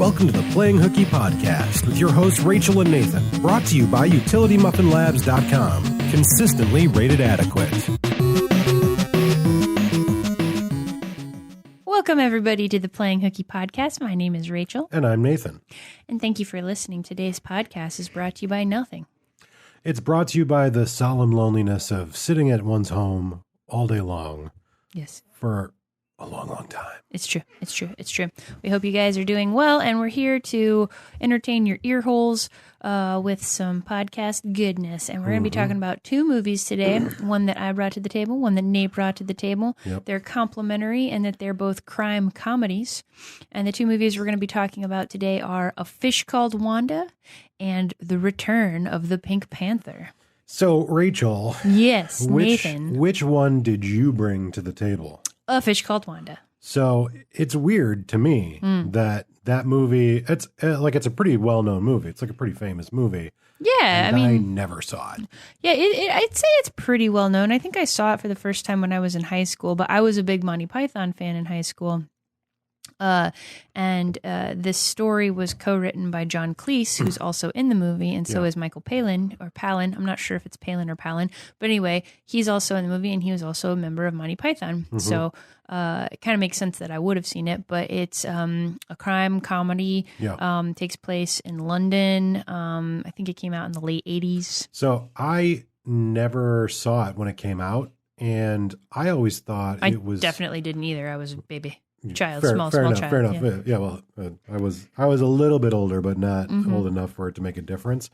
Welcome to the Playing Hooky podcast with your hosts Rachel and Nathan, brought to you by UtilityMuffinLabs.com. Consistently rated adequate. Welcome, everybody, to the Playing Hooky podcast. My name is Rachel. And I'm Nathan. And thank you for listening. Today's podcast is brought to you by nothing. It's brought to you by the solemn loneliness of sitting at one's home all day long. Yes. For a long, long time. It's true. It's true. It's true. We hope you guys are doing well, and we're here to entertain your ear holes with some podcast goodness. And we're going to be talking about two movies today, one that I brought to the table, one that Nate brought to the table. Yep. They're complementary in that they're both crime comedies. And the two movies we're going to be talking about today are A Fish Called Wanda and The Return of the Pink Panther. So, Rachel. Yes, Nathan. Which one did you bring to the table? A Fish Called Wanda. So it's weird to me that movie, it's a pretty well-known movie. It's like a pretty famous movie. Yeah, and I never saw it. Yeah, I'd say it's pretty well known. I think I saw it for the first time when I was in high school, but I was a big Monty Python fan in high school. And this story was co-written by John Cleese, who's also in the movie, and so is Michael Palin, or Palin. I'm not sure if it's Palin or Palin, but anyway, he's also in the movie, and he was also a member of Monty Python. So it kind of makes sense that I would have seen it, but it's a crime comedy. Takes place in London. I think it came out in the late 80s. So I never saw it when it came out, and I always thought it was... I definitely didn't either. I was a baby. Child, fair small enough, child. Fair enough. Yeah, well, I was a little bit older, but not old enough for it to make a difference.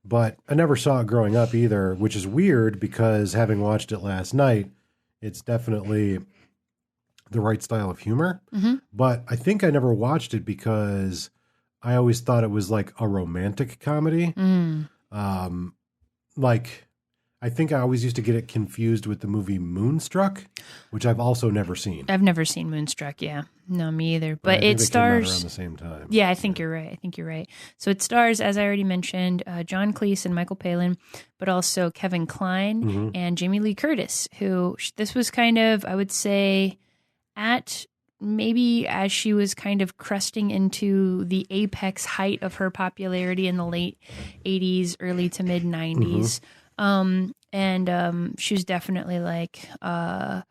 But I never saw it growing up either, which is weird because having watched it last night, it's definitely the right style of humor. But I think I never watched it because I always thought it was like a romantic comedy. I think I always used to get it confused with the movie Moonstruck, which I've also never seen. I've never seen Moonstruck, yeah. No, me either. But it stars... came out around the same time. Yeah, I think you're right. So it stars, as I already mentioned, John Cleese and Michael Palin, but also Kevin Kline and Jamie Lee Curtis, who this was kind of, I would say, at maybe as she was kind of cresting into the apex height of her popularity in the late 80s, early to mid 90s. She was definitely like an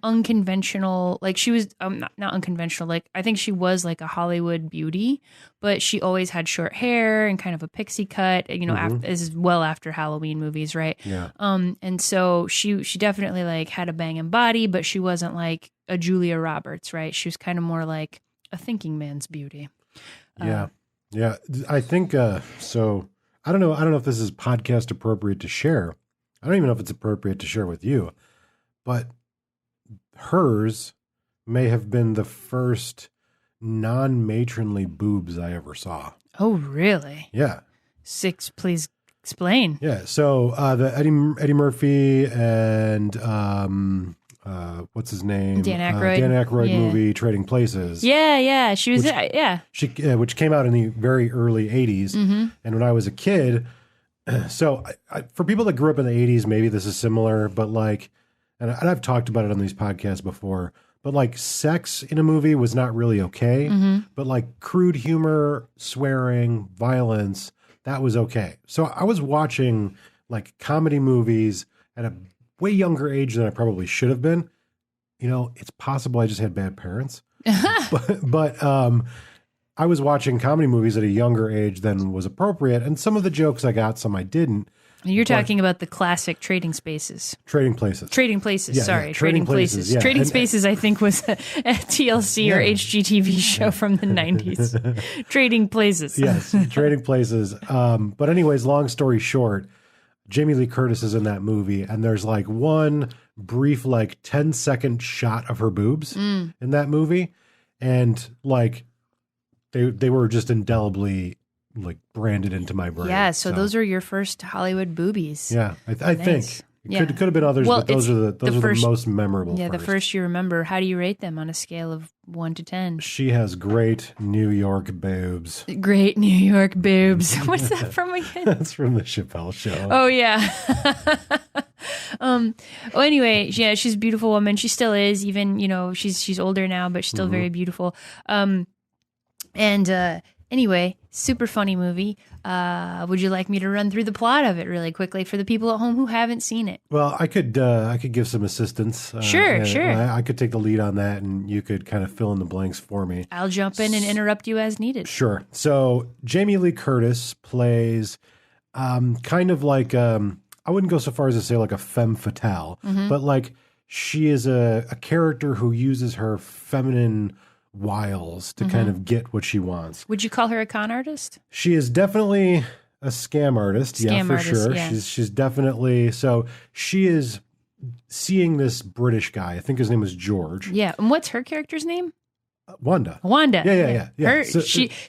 unconventional, like she was not unconventional, like I think she was like a Hollywood beauty, but she always had short hair and kind of a pixie cut, after, this is well after Halloween movies, right? Yeah. And so she definitely like had a banging body, but she wasn't like a Julia Roberts, right? She was kind of more like a thinking man's beauty. Yeah. I think so. I don't know if this is podcast appropriate to share. I don't even know if it's appropriate to share with you, but hers may have been the first non-matronly boobs I ever saw. Oh, really? Yeah. Please explain. Yeah. So the Eddie Murphy and what's his name? Dan Aykroyd. Dan Aykroyd movie Trading Places. Yeah. She was which came out in the very early 80s. And when I was a kid, so for people that grew up in the 80s, maybe this is similar, but like, and I've talked about it on these podcasts before, but like sex in a movie was not really okay, but like crude humor, swearing, violence, that was okay. So I was watching like comedy movies at a way younger age than I probably should have been. It's possible I just had bad parents, but I was watching comedy movies at a younger age than was appropriate. And some of the jokes I got, some I didn't. You're talking about the classic Trading Places. Trading Places. Trading Places, Yeah, sorry. yeah. Trading Places. Yeah. Trading Spaces, I think, was a TLC or HGTV show from the 90s. Trading Places. Yes, Trading Places. But anyways, long story short, Jamie Lee Curtis is in that movie, and there's like one brief, like 10-second shot of her boobs in that movie. And like, they were just indelibly like branded into my brain. Yeah, so those are your first Hollywood boobies. Yeah, I think it could have been others, but those are the most memorable. Yeah, the first you remember. How do you rate them on a scale of 1 to 10? She has great New York boobs. Great New York boobs. What's that from again? That's from the Chappelle Show. Oh yeah. Anyway, yeah, she's a beautiful woman. She still is, even she's older now, but she's still very beautiful. And anyway, super funny movie. Would you like me to run through the plot of it really quickly for the people at home who haven't seen it? Well, I could give some assistance. Sure. I could take the lead on that, and you could kind of fill in the blanks for me. I'll jump in and interrupt you as needed. Sure. So Jamie Lee Curtis plays kind of like, I wouldn't go so far as to say like a femme fatale, but like she is a character who uses her feminine wiles to kind of get what she wants. Would you call her a con artist? She is definitely a scam artist. For sure. Yeah. She's definitely, so she is seeing this British guy. I think his name is George. Yeah. And what's her character's name? Wanda. Yeah. Yeah.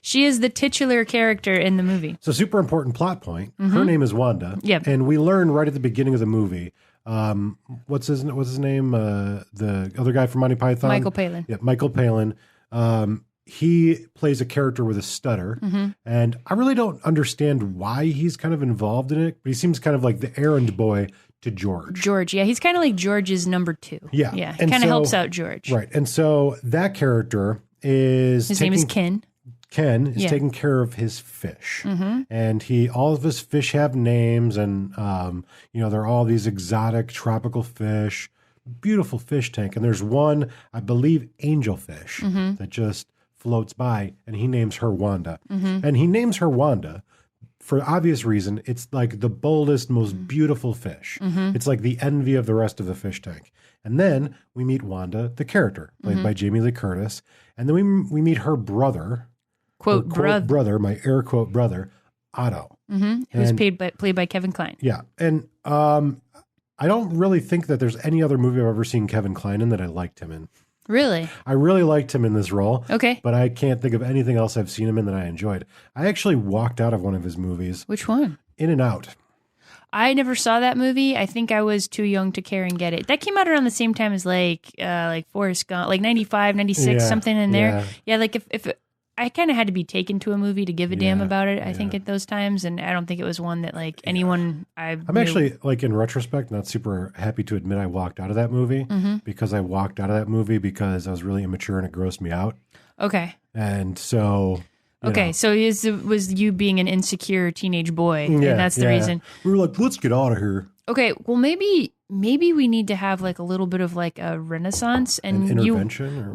She is the titular character in the movie. So super important plot point. Her name is Wanda. Yeah. And we learn right at the beginning of the movie, what's his name? The other guy from Monty Python? Michael Palin. Yeah, Michael Palin. He plays a character with a stutter, and I really don't understand why he's kind of involved in it, but he seems kind of like the errand boy to George. Yeah. He's kind of like George's number 2. Yeah. He kind of helps out George. Right. And so that character is... His name is Ken. Ken is taking care of his fish, and all of his fish have names, and they're all these exotic tropical fish, beautiful fish tank. And there's one, I believe, angelfish that just floats by, and he names her Wanda, and he names her Wanda for obvious reason. It's like the boldest, most beautiful fish. It's like the envy of the rest of the fish tank. And then we meet Wanda, the character played by Jamie Lee Curtis, and then we meet her brother. Quote brother, my air quote brother, Otto. Who's played by Kevin Kline. Yeah. And I don't really think that there's any other movie I've ever seen Kevin Kline in that I liked him in. Really? I really liked him in this role. Okay. But I can't think of anything else I've seen him in that I enjoyed. I actually walked out of one of his movies. Which one? In and Out. I never saw that movie. I think I was too young to care and get it. That came out around the same time as like Forrest Gump, like 95, 96, something in there. Yeah, like if I kind of had to be taken to a movie to give a damn about it, I think, at those times. And I don't think it was one that, like, anyone I'm knew. Actually, like, in retrospect, not super happy to admit I walked out of that movie because I walked out of that movie because I was really immature and it grossed me out. Okay. And so... Okay, so it was you being an insecure teenage boy, and that's the reason. We were like, let's get out of here. Okay, well, maybe we need to have like a little bit of like a renaissance and an intervention.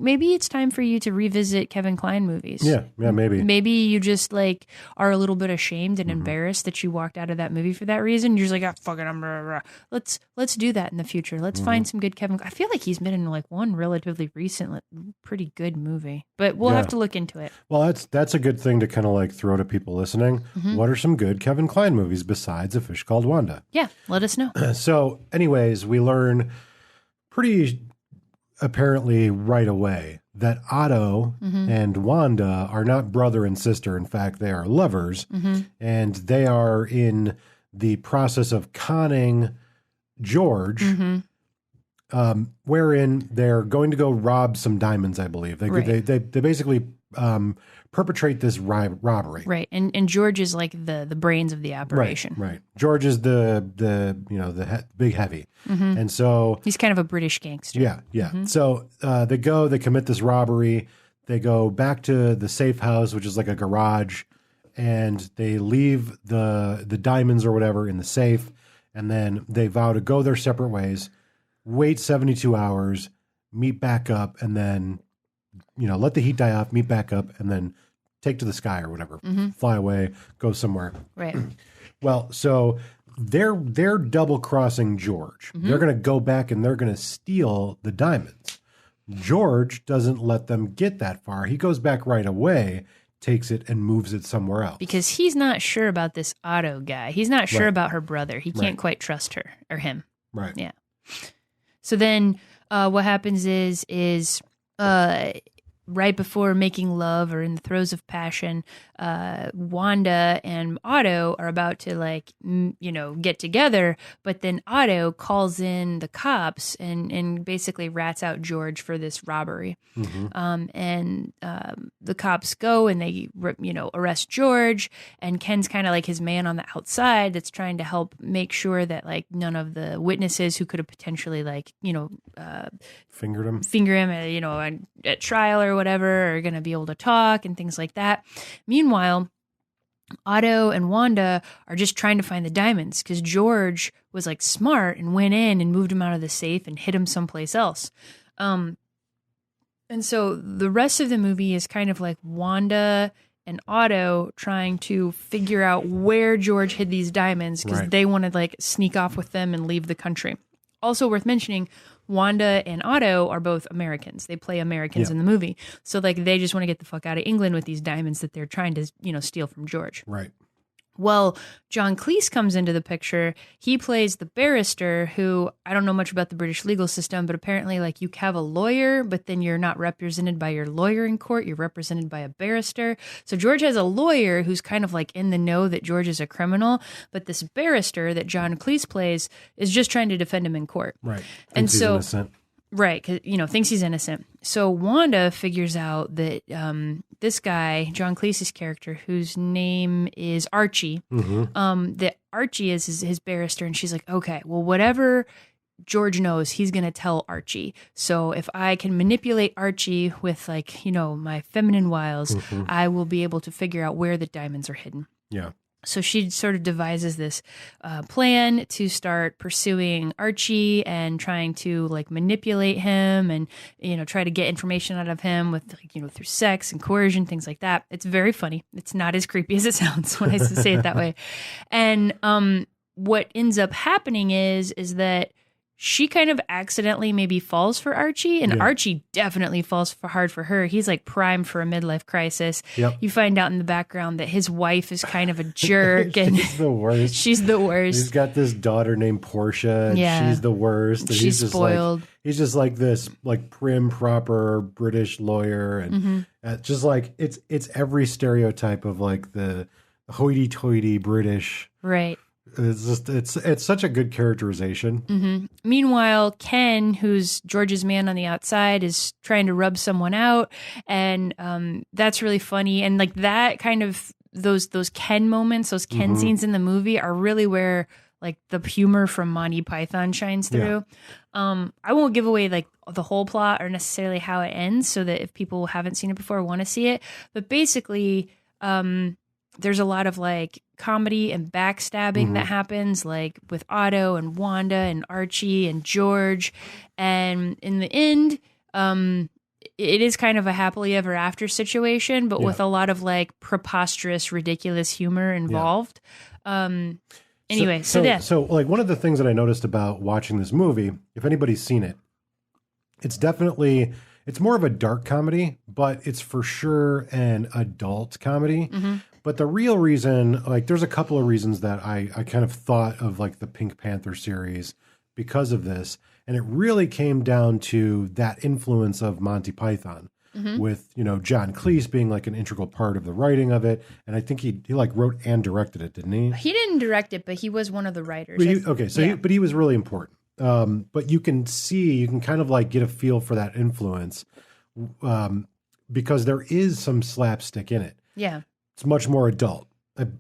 Maybe it's time for you to revisit Kevin Kline movies. Yeah, maybe. Maybe you just like are a little bit ashamed and embarrassed that you walked out of that movie for that reason. You're just like, fuck it, let's do that in the future. Let's find some good Kevin. I feel like he's been in like one relatively recent, pretty good movie, but we'll have to look into it. Well, that's a good thing to kind of like throw to people listening. What are some good Kevin Kline movies besides A Fish Called Wanda? Yeah, let us know. So anyways, we learn pretty apparently right away that Otto and Wanda are not brother and sister. In fact, they are lovers, and they are in the process of conning George, wherein they're going to go rob some diamonds, I believe. They basically perpetrate this robbery. Right. And George is like the brains of the operation. Right. George is the big heavy. And so he's kind of a British gangster. Yeah. So they commit this robbery. They go back to the safe house, which is like a garage, and they leave the diamonds or whatever in the safe, and then they vow to go their separate ways, wait 72 hours, meet back up, and then let the heat die off, meet back up, and then take to the sky or whatever, fly away, go somewhere. Right. Well, so they're double crossing George. They're going to go back and they're going to steal the diamonds. George doesn't let them get that far. He goes back right away, takes it, and moves it somewhere else. Because he's not sure about this Otto guy. He's not sure about her brother. He can't quite trust her or him. Right. Yeah. So then what happens is right before making love or in the throes of passion, Wanda and Otto are about to get together, but then Otto calls in the cops and basically rats out George for this robbery. And the cops go and they, arrest George, and Ken's kind of like his man on the outside that's trying to help make sure that like none of the witnesses who could have potentially finger him, at trial or whatever are going to be able to talk and things like that. Meanwhile, Otto and Wanda are just trying to find the diamonds because George was like smart and went in and moved them out of the safe and hid them someplace else. And so the rest of the movie is kind of like Wanda and Otto trying to figure out where George hid these diamonds because they want to like sneak off with them and leave the country. Also worth mentioning, Wanda and Otto are both Americans. They play Americans in the movie. So like they just want to get the fuck out of England with these diamonds that they're trying to, steal from George. Right. Well, John Cleese comes into the picture. He plays the barrister who, I don't know much about the British legal system, but apparently like you have a lawyer, but then you're not represented by your lawyer in court. You're represented by a barrister. So George has a lawyer who's kind of like in the know that George is a criminal, but this barrister that John Cleese plays is just trying to defend him in court. Right. And so, innocent. Right, because thinks he's innocent. So Wanda figures out that this guy, John Cleese's character, whose name is Archie, that Archie is his barrister, and she's like, okay, well, whatever George knows, he's gonna tell Archie. So if I can manipulate Archie with like my feminine wiles, I will be able to figure out where the diamonds are hidden. Yeah. So she sort of devises this plan to start pursuing Archie and trying to like manipulate him and, try to get information out of him with like, through sex and coercion, things like that. It's very funny. It's not as creepy as it sounds when I say it that way. And what ends up happening is that she kind of accidentally maybe falls for Archie, and Archie definitely falls hard for her. He's like primed for a midlife crisis. Yep. You find out in the background that his wife is kind of a jerk. And she's the worst. She's the worst. He's got this daughter named Portia, and she's the worst. And she's just spoiled. He's just like this like prim, proper British lawyer. And just like it's every stereotype of like the hoity-toity British. Right. It's such a good characterization. Meanwhile, Ken, who's George's man on the outside, is trying to rub someone out, and that's really funny. And like that kind of those Ken moments, those Ken scenes in the movie are really where like the humor from Monty Python shines through. I won't give away like the whole plot or necessarily how it ends, so that if people haven't seen it before want to see it, but basically there's a lot of like comedy and backstabbing that happens like with Otto and Wanda and Archie and George. And in the end, it is kind of a happily ever after situation, but with a lot of like preposterous, ridiculous humor involved. Anyway, so like one of the things that I noticed about watching this movie, if anybody's seen it, it's more of a dark comedy, but it's for sure an adult comedy. But the real reason, like there's a couple of reasons that I kind of thought of like the Pink Panther series because of this. And it really came down to that influence of Monty Python with, John Cleese being like an integral part of the writing of it. And I think he like wrote and directed it, didn't he? He didn't direct it, but he was one of the writers. But he was really important. But you can kind of like get a feel for that influence because there is some slapstick in it. Yeah. It's much more adult.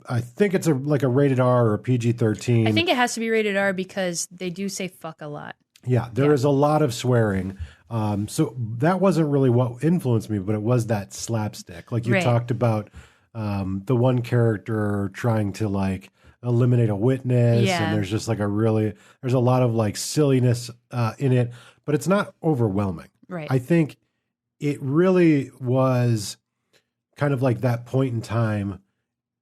I think it's like a rated R or a PG-13. I think it has to be rated R because they do say fuck a lot. Yeah, there is a lot of swearing. So that wasn't really what influenced me, but it was that slapstick. Like you talked about the one character trying to like eliminate a witness. And there's just like there's a lot of like silliness in it, but it's not overwhelming. Right. I think it really was kind of like that point in time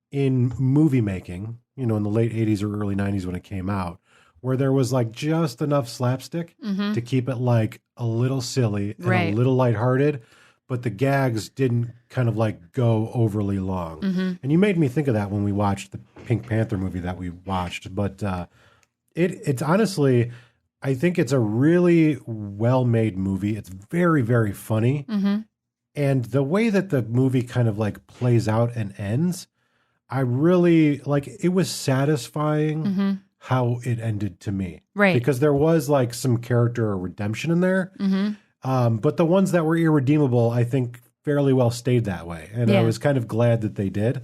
in movie making, in the late 80s or early 90s when it came out, where there was like just enough slapstick to keep it like a little silly and a little lighthearted, but the gags didn't kind of like go overly long. And you made me think of that when we watched the Pink Panther movie that we watched, but it's honestly, I think it's a really well-made movie. It's very, very funny. And the way that the movie kind of like plays out and ends, I really like, it was satisfying how it ended to me. Right. Because there was like some character or redemption in there. But the ones that were irredeemable, I think fairly well stayed that way. And I was kind of glad that they did.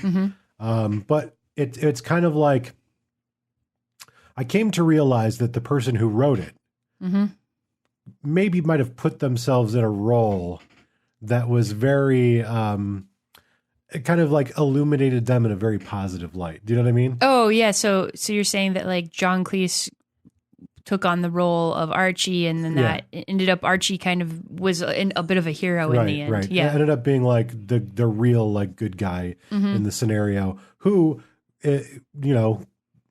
But it's kind of like, I came to realize that the person who wrote it maybe might have put themselves in a role that was very, it kind of like illuminated them in a very positive light. Do you know what I mean? Oh yeah. So you're saying that like John Cleese took on the role of Archie, and then that ended up Archie kind of was a bit of a hero in the end. Right. Yeah. It ended up being like the real like good guy in the scenario who, you know,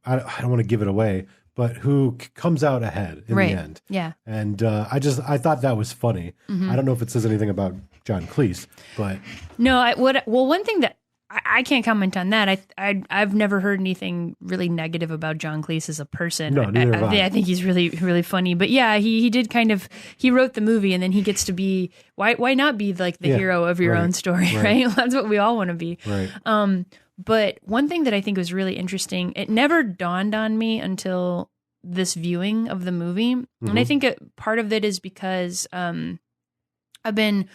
I don't want to give it away, but who comes out ahead in the end. Yeah. And I thought that was funny. I don't know if it says anything about John Cleese, but no, one thing that I can't comment on that. I've never heard anything really negative about John Cleese as a person. No, neither have I. I think he's really, really funny. But yeah, he did kind of, he wrote the movie, and then he gets to be, why not be like the hero of your own story, right? That's what we all want to be. Right. But one thing that I think was really interesting, it never dawned on me until this viewing of the movie. And I think part of it is because I've been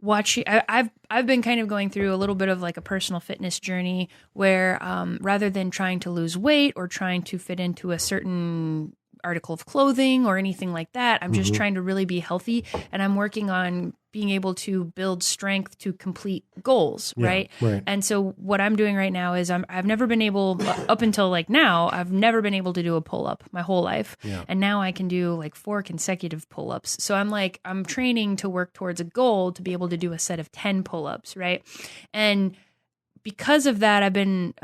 watching, I've been kind of going through a little bit of like a personal fitness journey where rather than trying to lose weight or trying to fit into a certain article of clothing or anything like that, I'm just trying to really be healthy, and I'm working on being able to build strength to complete goals, right? And so what I'm doing right now is I've never been able, up until like now, I've never been able to do a pull-up my whole life. And now I can do like 4 consecutive pull-ups. So I'm training to work towards a goal to be able to do a set of 10 pull-ups, right? And because of that, I've been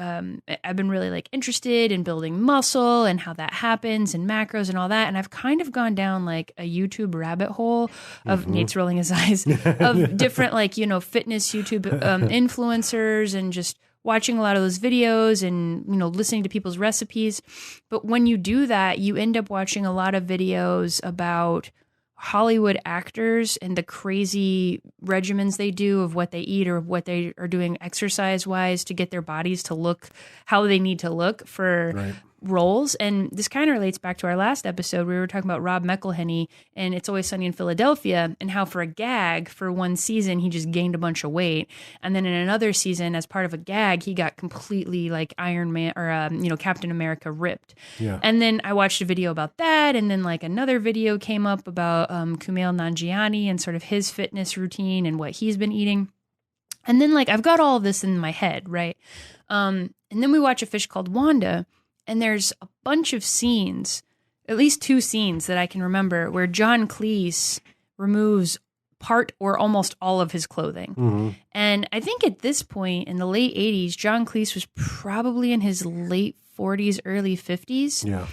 really like interested in building muscle and how that happens and macros and all that. And I've kind of gone down like a YouTube rabbit hole of Nate's rolling his eyes of different like, you know, fitness YouTube influencers, and just watching a lot of those videos and, you know, listening to people's recipes. But when you do that, you end up watching a lot of videos about Hollywood actors and the crazy regimens they do of what they eat or what they are doing exercise wise to get their bodies to look how they need to look for roles. And this kind of relates back to our last episode. We were talking about Rob McElhenney and It's Always Sunny in Philadelphia, and how for a gag for one season, he just gained a bunch of weight. And then in another season, as part of a gag, he got completely like Iron Man or, you know, Captain America ripped. And then I watched a video about that. And then like another video came up about Kumail Nanjiani and sort of his fitness routine and what he's been eating. And then like, I've got all of this in my head. Right. And then we watch A Fish Called Wanda. And there's a bunch of scenes, at least 2 scenes that I can remember, where John Cleese removes part or almost all of his clothing. And I think at this point in the late 80s, John Cleese was probably in his late 40s, early 50s.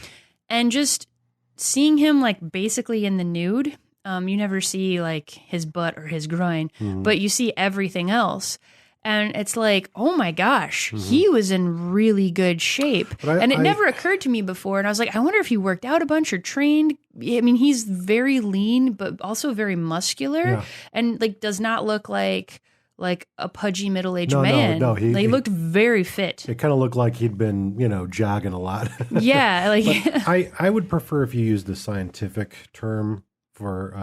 And just seeing him like basically in the nude, you never see like his butt or his groin, but you see everything else. And it's like, oh my gosh, he was in really good shape. And it never occurred to me before. And I was like, I wonder if he worked out a bunch or trained. I mean, he's very lean, but also very muscular, and like does not look like a pudgy middle-aged man. No, he looked very fit. It kind of looked like he'd been, you know, jogging a lot. Yeah. Like I would prefer if you used the scientific term for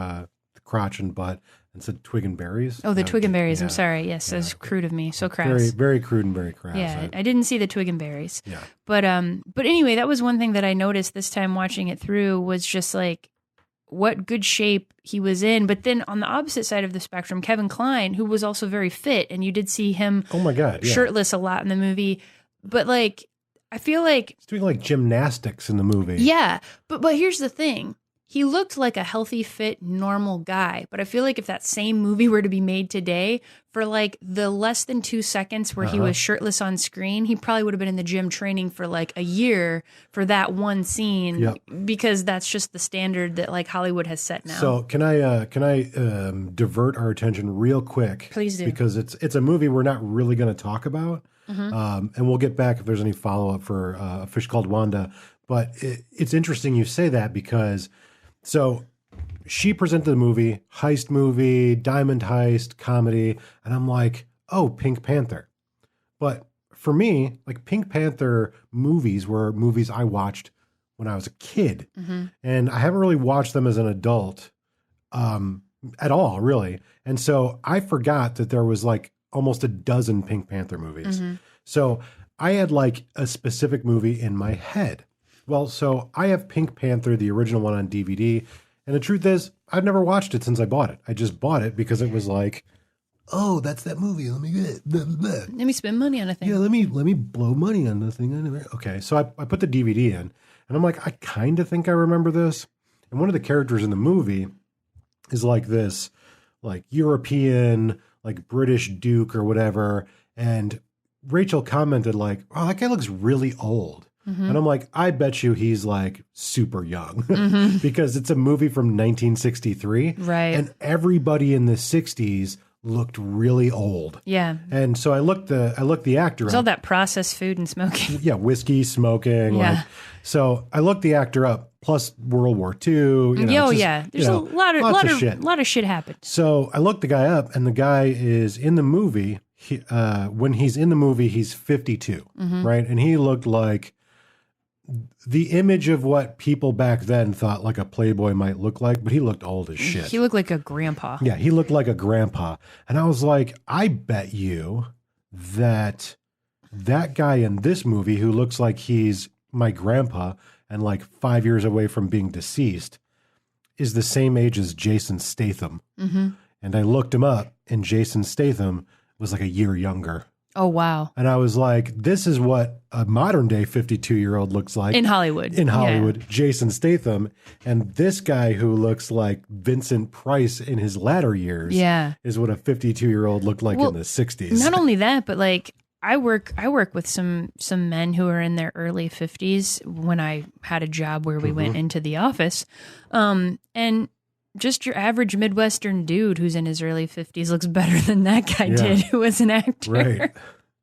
the crotch and butt. And said twig and berries. Oh, the twig and berries. I'm sorry. Yes, that was crude of me. So crass. Very, very crude and very crass. Yeah, I didn't see the twig and berries. Yeah. But anyway, that was one thing that I noticed this time watching it through, was just like what good shape he was in. But then on the opposite side of the spectrum, Kevin Kline, who was also very fit, and you did see him shirtless a lot in the movie. But like, I feel like he's doing like gymnastics in the movie. Yeah. But here's the thing. He looked like a healthy, fit, normal guy. But I feel like if that same movie were to be made today, for like the less than 2 seconds where he was shirtless on screen, he probably would have been in the gym training for like a year for that one scene, because that's just the standard that like Hollywood has set now. So can I divert our attention real quick? Please do. Because it's a movie we're not really going to talk about. And we'll get back if there's any follow-up for A Fish Called Wanda. But it's interesting you say that, because so she presented the movie, heist movie, diamond heist, comedy, and I'm like, oh, Pink Panther. But for me, like Pink Panther movies were movies I watched when I was a kid. And I haven't really watched them as an adult at all, really. And so I forgot that there was like almost a dozen Pink Panther movies. So I had like a specific movie in my head. Well, so I have Pink Panther, the original one, on DVD. And the truth is, I've never watched it since I bought it. I just bought it because it was like oh, that's that movie. Let me get it. Blah, blah, blah. Let me spend money on a thing. Yeah, let me blow money on the thing. Okay, so I put the DVD in, and I'm like, I kind of think I remember this. And one of the characters in the movie is like this, like European, like British Duke or whatever. And Rachel commented like, oh, that guy looks really old. And I'm like, I bet you he's like super young because it's a movie from 1963. Right. And everybody in the 60s looked really old. Yeah. And so I looked the actor There's up. all that processed food and smoking. Yeah, whiskey, smoking. Yeah. Like, so I looked the actor up, plus World War II. You know, just, There's a lot of shit happened. So I looked the guy up, and the guy is in the movie. When he's in the movie, he's 52, right? And he looked like the image of what people back then thought like a Playboy might look like, but he looked old as shit. He looked like a grandpa. Yeah, he looked like a grandpa. And I was like, I bet you that guy in this movie who looks like he's my grandpa and like 5 years away from being deceased is the same age as Jason Statham. And I looked him up, and Jason Statham was like a year younger. Oh, wow. And I was like, this is what a modern day 52-year-old looks like. In Hollywood. Yeah. Jason Statham. And this guy who looks like Vincent Price in his latter years is what a 52-year-old looked like in the 60s. Not only that, but like I work with some men who are in their early 50s when I had a job where we went into the office. And just your average Midwestern dude who's in his early 50s looks better than that guy did, who was an actor. Right.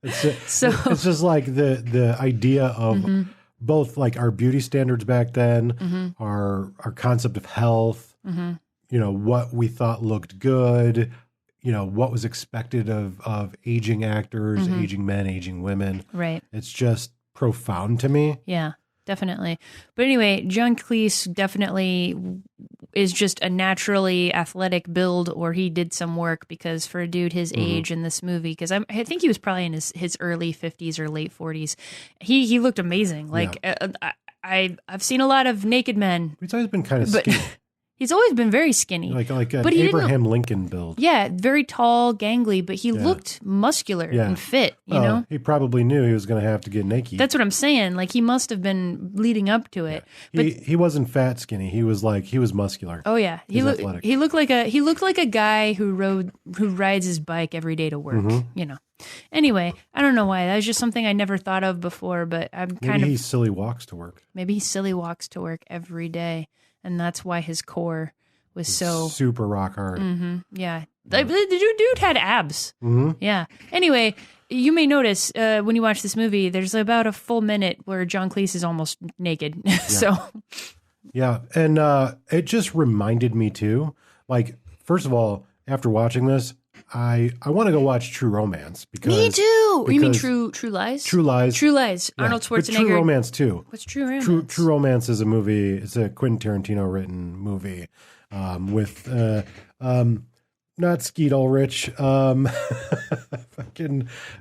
It's just like the idea of both like our beauty standards back then, our concept of health, you know, what we thought looked good, you know, what was expected of aging actors, aging men, aging women. Right. It's just profound to me. Yeah. Definitely. But anyway, John Cleese definitely is just a naturally athletic build, or he did some work, because for a dude his age in this movie, because I think he was probably in his early 50s or late 40s, he looked amazing. Like I've seen a lot of naked men. He's always been kind of skinny. He's always been very skinny. Like an Abraham Lincoln build. Yeah, very tall, gangly, but he looked muscular and fit, you know? He probably knew he was going to have to get naked. That's what I'm saying. Like, he must have been leading up to it. Yeah. But he wasn't fat skinny. He was muscular. Oh yeah. He looked like a guy who rides his bike every day to work, you know. Anyway, I don't know why. That was just something I never thought of before, but Maybe he silly walks to work. Maybe he silly walks to work every day. And that's why his core was so super rock hard. Yeah. The dude had abs. Yeah. Anyway, you may notice when you watch this movie, there's about a full minute where John Cleese is almost naked. So. Yeah. And it just reminded me too, like, first of all, after watching this, I want to go watch True Romance. Me too. You mean True Lies? True Lies. True Lies. Yeah. Arnold Schwarzenegger. But True Romance too. What's True Romance? True Romance is a movie. It's a Quentin Tarantino written movie with not Skeet Ulrich, fucking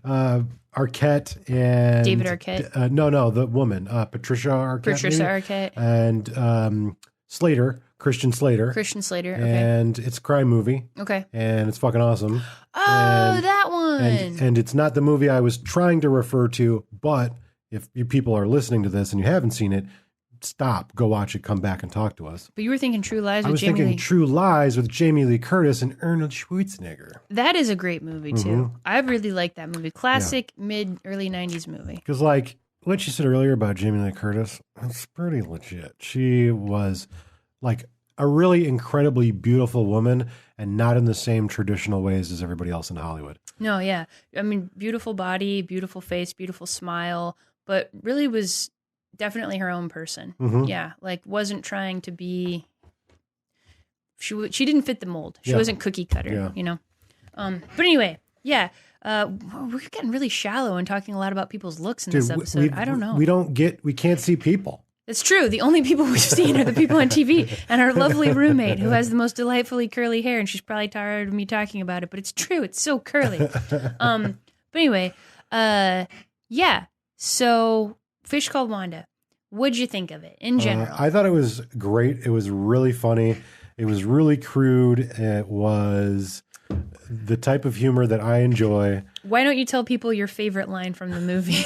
Arquette and David Arquette. No, the woman, Patricia Arquette. And Christian Slater. Okay. And it's a crime movie. Okay. And it's fucking awesome. Oh, that one. And it's not the movie I was trying to refer to, but if you people are listening to this and you haven't seen it, stop, go watch it, come back and talk to us. But you were thinking True Lies with Jamie Lee. I was thinking True Lies with Jamie Lee Curtis and Arnold Schwarzenegger. That is a great movie, too. I really like that movie. Classic, early 90s movie. Because, like, what you said earlier about Jamie Lee Curtis, it's pretty legit. She was, like, a really incredibly beautiful woman, and not in the same traditional ways as everybody else in Hollywood. No, yeah. I mean, beautiful body, beautiful face, beautiful smile, but really was definitely her own person. Yeah, like wasn't trying to be. She didn't fit the mold. She wasn't cookie cutter, you know. But anyway, yeah. We're getting really shallow and talking a lot about people's looks in this episode. I don't know. We can't see people. It's true. The only people we've seen are the people on TV and our lovely roommate who has the most delightfully curly hair, and she's probably tired of me talking about it, but it's true. It's so curly. But anyway, yeah. So, Fish Called Wanda. What'd you think of it in general? I thought it was great. It was really funny. It was really crude. It was the type of humor that I enjoy. Why don't you tell people your favorite line from the movie?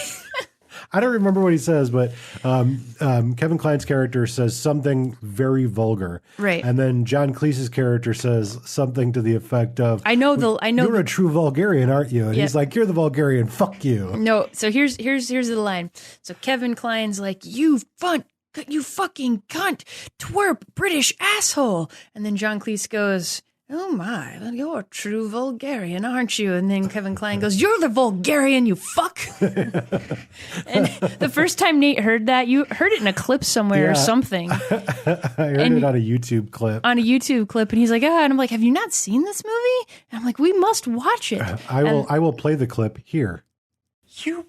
I don't remember what he says, but Kevin Kline's character says something very vulgar. Right. And then John Cleese's character says something to the effect of, You're a true vulgarian, aren't you? And Yeah. he's like, you're the vulgarian, fuck you. No, so here's the line. So Kevin Kline's like, you fucking cunt, twerp, British asshole. And then John Cleese goes, oh my, well, you're a true vulgarian, aren't you? And then Kevin Kline goes, you're the vulgarian, you fuck. And the first time Nate heard that, you heard it in a clip somewhere or something. I heard it on a YouTube clip. And he's like, and I'm like, have you not seen this movie? And I'm like, we must watch it. I will play the clip here. You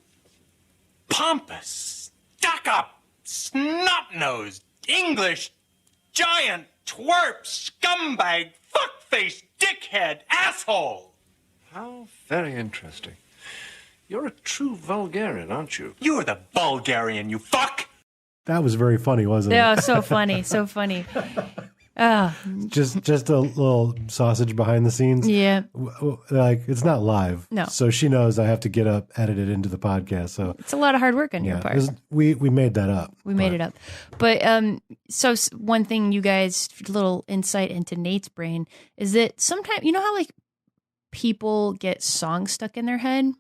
pompous, stuck-up, snot-nosed, English, giant, twerp, scumbag, fuckface, dickhead, asshole! How very interesting. You're a true vulgarian, aren't you? You're the Bulgarian, you fuck! That was very funny, wasn't it? Yeah, so funny, so funny. Just a little sausage behind the scenes. Yeah. Like, it's not live. No. So she knows I have to get up, edit it into the podcast. So It's a lot of hard work on your part. we made that up. We made it up. But so one thing, you guys, little insight into Nate's brain is that sometimes, you know how like people get songs stuck in their head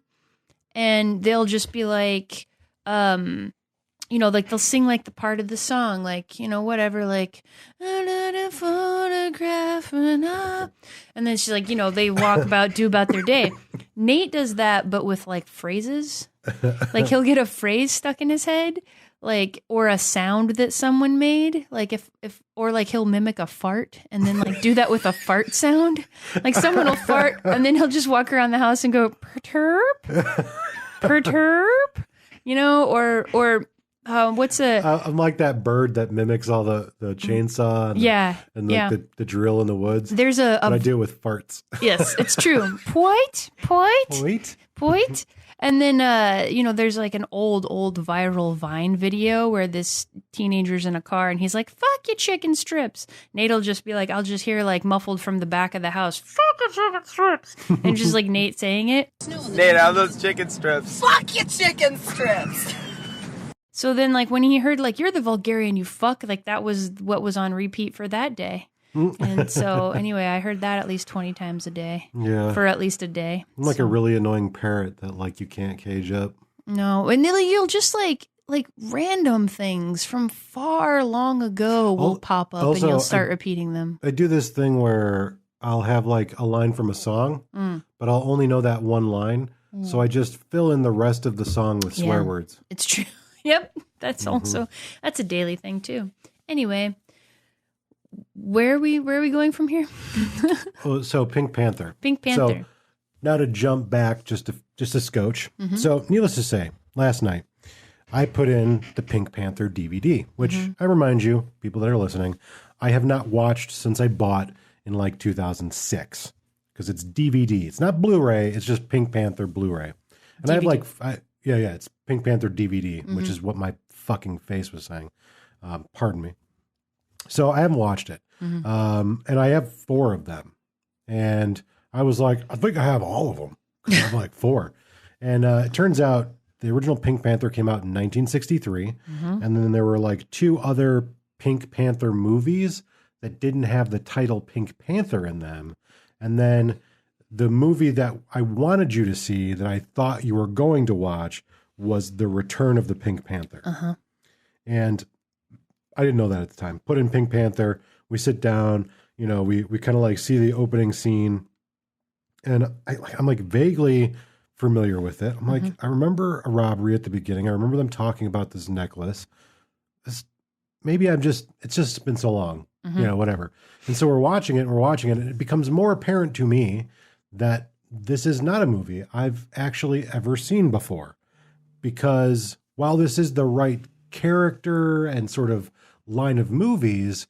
and they'll just be like, like they'll sing like the part of the song, like, whatever, like, a photograph and then she's like, they do about their day. Nate does that, but with like phrases. Like he'll get a phrase stuck in his head, like, or a sound that someone made, like or like he'll mimic a fart and then like do that with a fart sound. Like someone will fart and then he'll just walk around the house and go, perturb, or what's I'm like that bird that mimics all the chainsaw and the drill in the woods. There's but I do it with farts. Yes, it's true. Point. And then there's like an old viral Vine video where this teenager's in a car and he's like, fuck your chicken strips. Nate'll just be like, I'll just hear like muffled from the back of the house, fuck your chicken strips. And just like Nate saying it. Nate, have those chicken strips. Fuck your chicken strips. So then, like, when he heard, like, you're the vulgarian, you fuck, like, that was what was on repeat for that day. And so, anyway, I heard that at least 20 times a day. Yeah. For at least a day. I'm like a really annoying parrot that, like, you can't cage up. No. And then you'll just, like random things from far long ago will pop up and you'll start repeating them. I do this thing where I'll have, like, a line from a song, but I'll only know that one line. So I just fill in the rest of the song with swear words. It's true. Yep, that's a daily thing too. Anyway, where are we going from here? So Pink Panther. Pink Panther. So now to jump back just a scotch. So needless to say, last night I put in the Pink Panther DVD, which I remind you, people that are listening, I have not watched since I bought in like 2006 because it's DVD. It's not Blu-ray. It's just Pink Panther Blu-ray. And DVD. I have like it's Pink Panther DVD, which is what my fucking face was saying. Pardon me. So I haven't watched it. And I have 4 of them. And I was like, I think I have all of them. I have like 4. And it turns out the original Pink Panther came out in 1963. And then there were like 2 other Pink Panther movies that didn't have the title Pink Panther in them. And then the movie that I wanted you to see that I thought you were going to watch was The Return of the Pink Panther. And I didn't know that at the time. Put in Pink Panther, we sit down, we kind of like see the opening scene. And I'm like vaguely familiar with it. I'm like, I remember a robbery at the beginning. I remember them talking about this necklace. It's just been so long, whatever. And so we're watching it and it becomes more apparent to me that this is not a movie I've actually ever seen before. Because while this is the right character and sort of line of movies,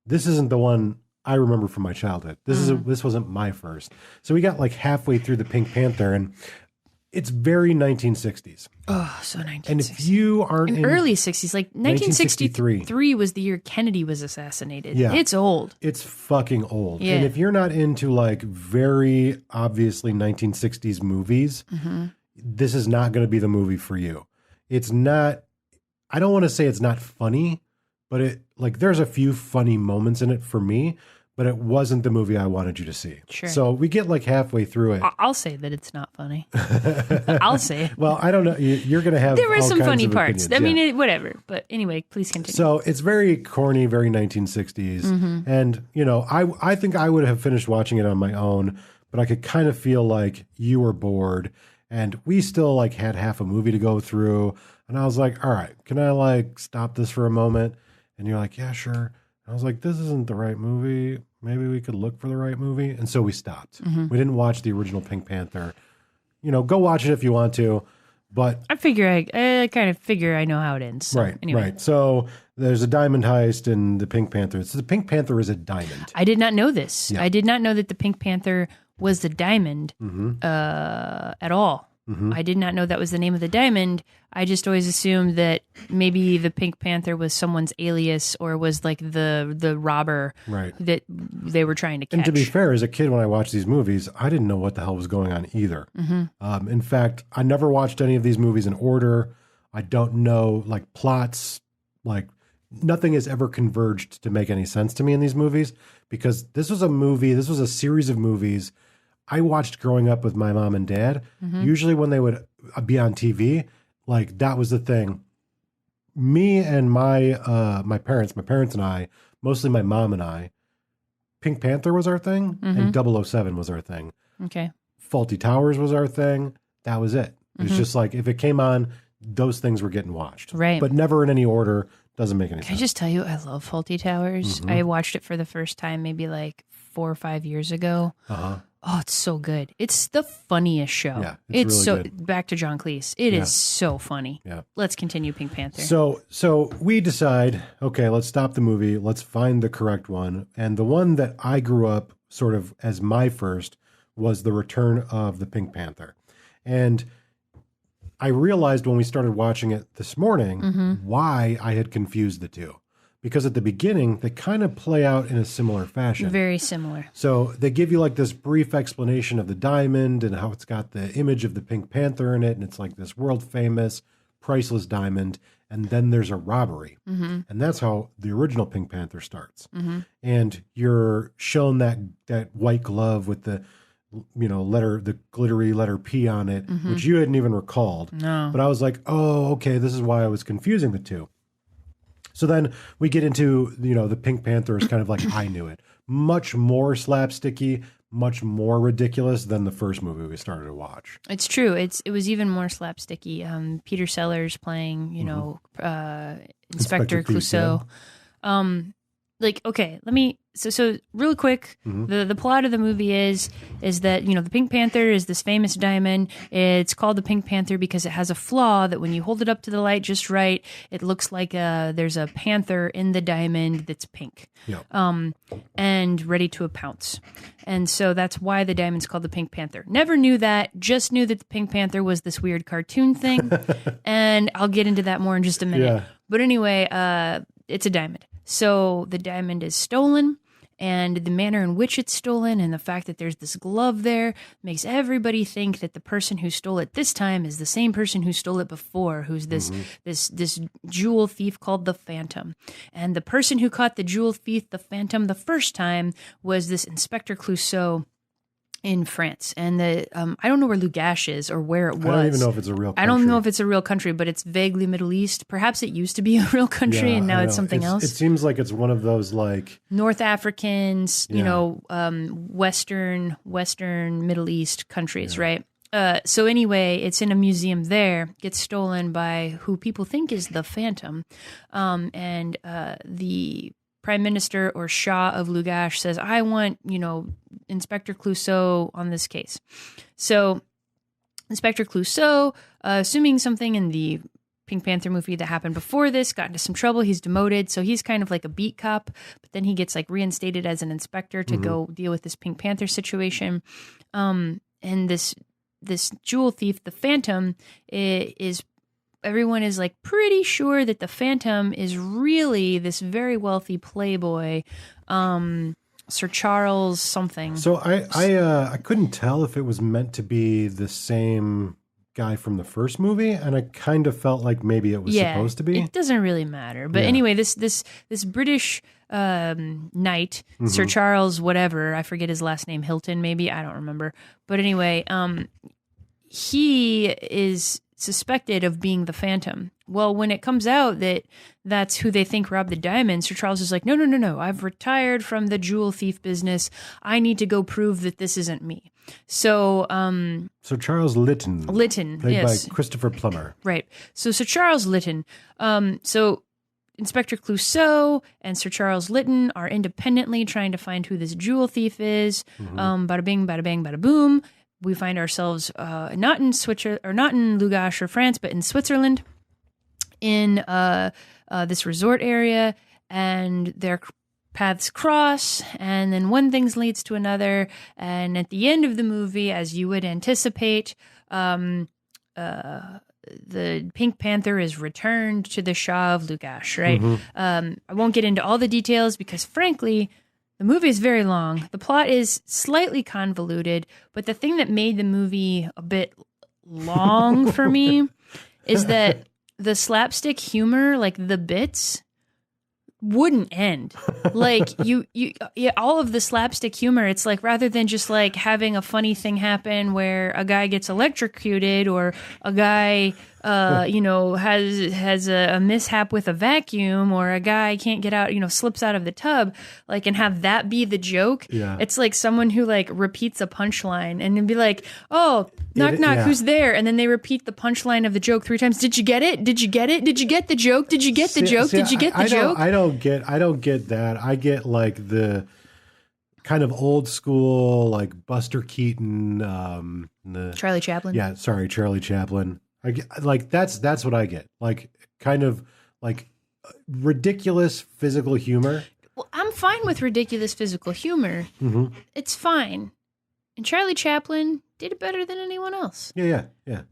this isn't the one I remember from my childhood. This wasn't my first. So we got like halfway through the Pink Panther and It's very 1960s. Oh, so 1960s. And if you aren't in early 60s, like 1963 was the year Kennedy was assassinated. Yeah. It's old. It's fucking old. Yeah. And if you're not into like very obviously 1960s movies, this is not going to be the movie for you. It's not, I don't want to say it's not funny, but it like there's a few funny moments in it for me, but it wasn't the movie I wanted you to see. Sure. So we get like halfway through it. I'll say that it's not funny. I'll say it. Well, I don't know. You're going to have There were all some kinds funny of parts. opinions, I mean, yeah. whatever. But anyway, please continue. So it's very corny, very 1960s. And, you know, I think I would have finished watching it on my own, but I could kind of feel like you were bored and we still like had half a movie to go through. And I was like, all right, can I like stop this for a moment? And you're like, yeah, sure. I was like, this isn't the right movie. Maybe we could look for the right movie. And so we stopped. We didn't watch the original Pink Panther. You know, go watch it if you want to. But I kind of figure I know how it ends. So, right, anyway. right. So there's a diamond heist in the Pink Panther. So the Pink Panther is a diamond. I did not know this. Yeah. I did not know that the Pink Panther was the diamond at all. I did not know that was the name of the diamond. I just always assumed that maybe the Pink Panther was someone's alias or was like the robber Right. that they were trying to catch. And to be fair, as a kid, when I watched these movies, I didn't know what the hell was going on either. In fact, I never watched any of these movies in order. I don't know like plots, like nothing has ever converged to make any sense to me in these movies because this was a series of movies I watched growing up with my mom and dad. Usually when they would be on TV, like that was the thing. Me and my parents and I, mostly my mom and I, Pink Panther was our thing and 007 was our thing. Okay. Fawlty Towers was our thing. That was it. It was just like if it came on, those things were getting watched. Right. But never in any order. Doesn't make any Can I sense. just tell you, I love Fawlty Towers. I watched it for the first time maybe like 4 or 5 years ago. Oh, it's so good. It's the funniest show. Yeah, it's really so good. back to John Cleese. It Yeah. is so funny. Yeah. Let's continue Pink Panther. So we decide, okay, let's stop the movie. Let's find the correct one. And the one that I grew up sort of as my first was The Return of the Pink Panther. And I realized when we started watching it this morning why I had confused the two. Because at the beginning, they kind of play out in a similar fashion. Very similar. So they give you like this brief explanation of the diamond and how it's got the image of the Pink Panther in it. And it's like this world famous, priceless diamond. And then there's a robbery. And that's how the original Pink Panther starts. And you're shown that white glove with the, you know, the glittery letter P on it, which you hadn't even recalled. No. But I was like, oh, okay, this is why I was confusing the two. So then we get into, you know, the Pink Panther is kind of like, I knew it. Much more slapsticky, much more ridiculous than the first movie we started to watch. It's true. It was even more slapsticky. Peter Sellers playing, you know, Inspector Clouseau. Like, okay, let me, so real quick, the plot of the movie is that, you know, the Pink Panther is this famous diamond. It's called the Pink Panther because it has a flaw that when you hold it up to the light just right, it looks like there's a panther in the diamond that's pink. Yeah. And ready to pounce. And so that's why the diamond's called the Pink Panther. Never knew that, just knew that the Pink Panther was this weird cartoon thing. And I'll get into that more in just a minute. Yeah. But anyway, it's a diamond. So the diamond is stolen, and the manner in which it's stolen and the fact that there's this glove there makes everybody think that the person who stole it this time is the same person who stole it before, who's this jewel thief called the Phantom. And the person who caught the jewel thief, the Phantom, the first time was this Inspector Clouseau in France. And I don't know where Lugash is or where it was. I don't even know if it's a real country. I don't know if it's a real country, but it's vaguely Middle East. Perhaps it used to be a real country and now it's something else. It seems like it's one of those like North Africans, you Yeah. know, Western Middle East countries, right? So anyway, it's in a museum there, gets stolen by who people think is the Phantom. And the Prime Minister or Shah of Lugash says, I want, you know, Inspector Clouseau on this case. So Inspector Clouseau, assuming something in the Pink Panther movie that happened before this, got into some trouble. He's demoted. So he's kind of like a beat cop, but then he gets like reinstated as an inspector to go deal with this Pink Panther situation. And this this jewel thief, the Phantom, is everyone is like pretty sure that the Phantom is really this very wealthy playboy, Sir Charles something. So I couldn't tell if it was meant to be the same guy from the first movie, and I kind of felt like maybe it was supposed to be. It doesn't really matter. But anyway, this British knight, Sir Charles whatever, I forget his last name, Hilton maybe, I don't remember. But anyway, he is suspected of being the Phantom. Well, when it comes out that that's who they think robbed the diamond, Sir Charles is like, no, I've retired from the jewel thief business. I need to go prove that this isn't me. So Charles Lytton, played by Christopher Plummer, right? So Sir Charles Lytton, so Inspector Clouseau and Sir Charles Lytton are independently trying to find who this jewel thief is. Bada bing, bada bang, bada boom. We find ourselves not in Lugash or France, but in Switzerland, in this resort area, and their paths cross, and then one thing leads to another, and at the end of the movie, as you would anticipate, the Pink Panther is returned to the Shah of Lugash, right? I won't get into all the details because, frankly, the movie is very long. The plot is slightly convoluted, but the thing that made the movie a bit long for me is that the slapstick humor, like the bits, wouldn't end. Like all of the slapstick humor, it's like rather than just like having a funny thing happen where a guy gets electrocuted or a guy has a mishap with a vacuum, or a guy can't get out, slips out of the tub, like, and have that be the joke. Yeah. It's like someone who like repeats a punchline and then be like, oh, knock, knock, who's there? And then they repeat the punchline of the joke 3 times. Did you get it? Did you get it? Did you get the joke? Did you get the joke? Did you get the joke? I don't get that. I get like the kind of old school, like Buster Keaton, Charlie Chaplin. Yeah. Sorry. Charlie Chaplin. I get, like, that's what I get. Like, kind of like ridiculous physical humor. Well, I'm fine with ridiculous physical humor. It's fine. And Charlie Chaplin did it better than anyone else. Yeah.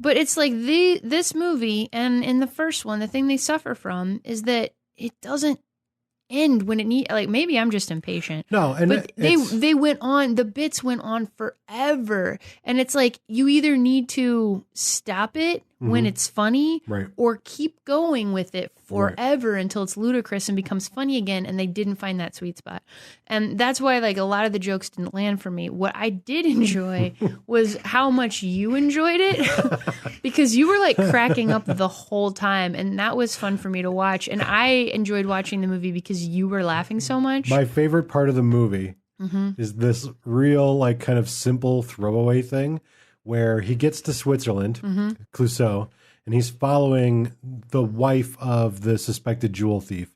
But it's like this movie, and in the first one, the thing they suffer from is that it doesn't end when it need. Like, maybe I'm just impatient. No, and but they went on. The bits went on forever, and it's like you either need to stop it when it's funny, right, or keep going with it forever until it's ludicrous and becomes funny again. And they didn't find that sweet spot, and that's why like a lot of the jokes didn't land for me. What I did enjoy was how much you enjoyed it, because you were like cracking up the whole time, and that was fun for me to watch. And I enjoyed watching the movie because you were laughing so much. My favorite part of the movie is this real, like, kind of simple throwaway thing where he gets to Switzerland, Clouseau, and he's following the wife of the suspected jewel thief.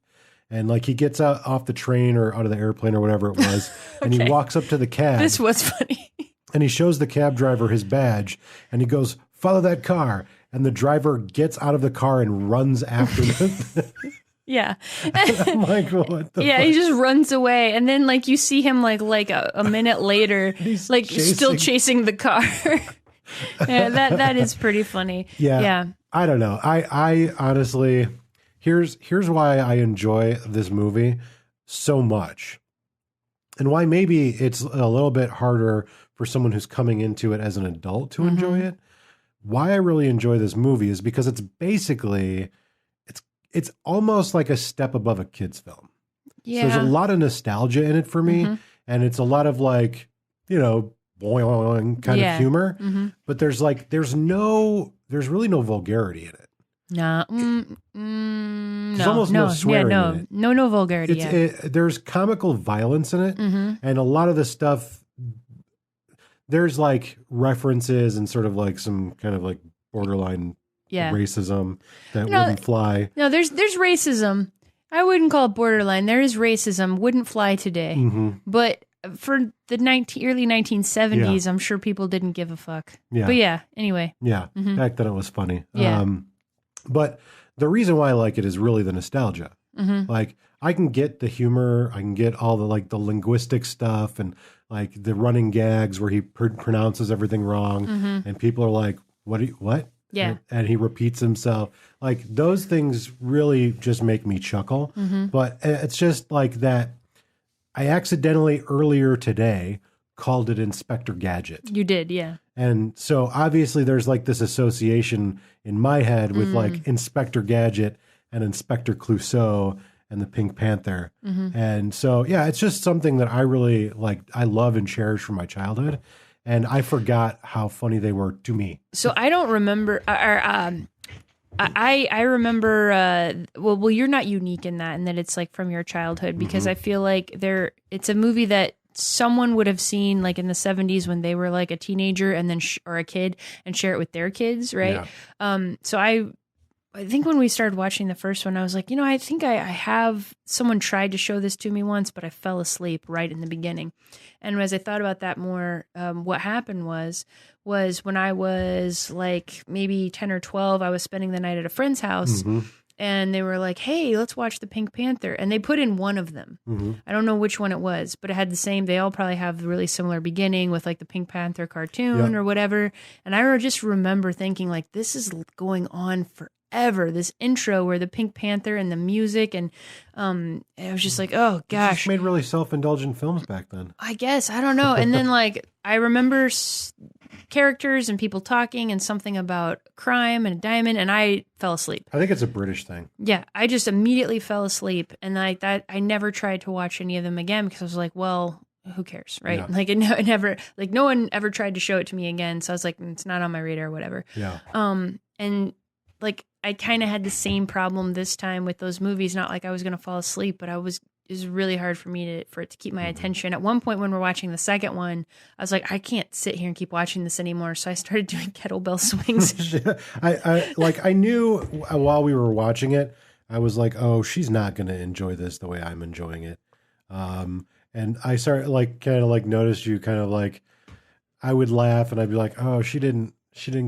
And like he gets out off the train or out of the airplane or whatever it was, and he walks up to the cab. This was funny. And he shows the cab driver his badge, and he goes, "Follow that car." And the driver gets out of the car and runs after them. Yeah. I'm like, what the fuck? He just runs away. And then like you see him like a minute later, He's like still chasing the car. Yeah, that is pretty funny. Yeah. I don't know. I honestly, here's why I enjoy this movie so much, and why maybe it's a little bit harder for someone who's coming into it as an adult to enjoy it. Why I really enjoy this movie is because it's basically, it's almost like a step above a kid's film. Yeah. So there's a lot of nostalgia in it for me, and it's a lot of like, boing kind of humor, but there's really no vulgarity in it. There's almost no swearing in it. No vulgarity. There's comical violence in it, and a lot of the stuff, there's like references and sort of like some kind of like borderline racism that wouldn't fly. No, there's racism. I wouldn't call it borderline. There is racism. Wouldn't fly today. But for the early 1970s, I'm sure people didn't give a fuck. Yeah. But anyway. Yeah. Back then it was funny. Yeah. But the reason why I like it is really the nostalgia. Like, I can get the humor, I can get all the like the linguistic stuff and like the running gags where he pronounces everything wrong, and people are like, "What?" Yeah. And he repeats himself. Like, those things really just make me chuckle. But it's just like that. I accidentally earlier today called it Inspector Gadget. You did, yeah. And so obviously there's like this association in my head with like Inspector Gadget and Inspector Clouseau and the Pink Panther. And so, yeah, it's just something that I really like, I love and cherish from my childhood. And I forgot how funny they were to me. So I don't remember, I remember, well, you're not unique in that it's like from your childhood, because I feel like it's a movie that someone would have seen like in the 70s when they were like a teenager and then or a kid and share it with their kids, right? Yeah. So I think when we started watching the first one, I was like, I think I have, someone tried to show this to me once, but I fell asleep right in the beginning. And as I thought about that more, what happened was when I was like maybe 10 or 12, I was spending the night at a friend's house. And they were like, hey, let's watch the Pink Panther. And they put in one of them. I don't know which one it was, but it had the same, they all probably have a really similar beginning with like the Pink Panther cartoon or whatever. And I just remember thinking like, this is going on forever. This intro where the Pink Panther and the music. And it was just like, oh gosh. You just made really self-indulgent films back then. I guess. I don't know. And then like, I remember characters and people talking and something about crime and a diamond, and I fell asleep. I think it's a British thing. Yeah, I just immediately fell asleep, and like that, I never tried to watch any of them again because I was like, well, who cares, right? Yeah. Like it never, like no one ever tried to show it to me again, so I was like, it's not on my radar, whatever. Yeah. And like I kind of had the same problem this time with those movies. Not like I was going to fall asleep, but it was really hard for me for it to keep my attention. At one point when we're watching the second one, I was like, I can't sit here and keep watching this anymore. So I started doing kettlebell swings. I knew while we were watching it, I was like, oh, she's not going to enjoy this the way I'm enjoying it. And I started like kind of like noticed you kind of like, I would laugh and I'd be like, oh, she didn't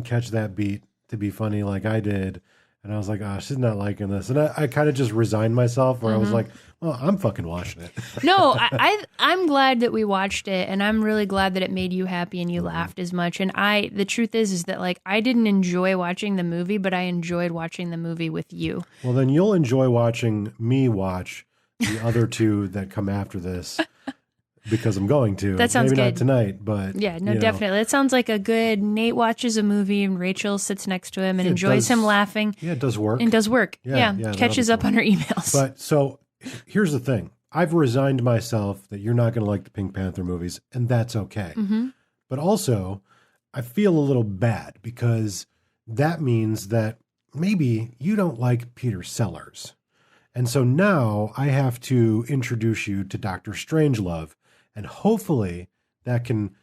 catch that beat to be funny like I did. And I was like, oh, she's not liking this. And I kind of just resigned myself where I was like, well, I'm fucking watching it. No, I'm glad that we watched it, and I'm really glad that it made you happy and you laughed as much. And the truth is that like I didn't enjoy watching the movie, but I enjoyed watching the movie with you. Well, then you'll enjoy watching me watch the other two that come after this. Because I'm going to. That sounds Maybe good. Not tonight, but yeah, no, definitely. It sounds like a good. Nate watches a movie and Rachel sits next to him and enjoys him laughing. Yeah, it does work. And does work. Yeah, catches up on her emails. But so here's the thing: I've resigned myself that you're not going to like the Pink Panther movies, and that's okay. But also, I feel a little bad because that means that maybe you don't like Peter Sellers, and so now I have to introduce you to Dr. Strangelove. And hopefully that can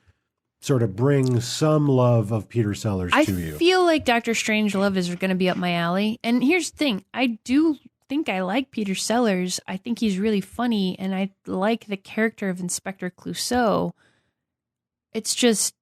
sort of bring some love of Peter Sellers to you. I feel like Dr. Strangelove is going to be up my alley. And here's the thing. I do think I like Peter Sellers. I think he's really funny. And I like the character of Inspector Clouseau. It's just,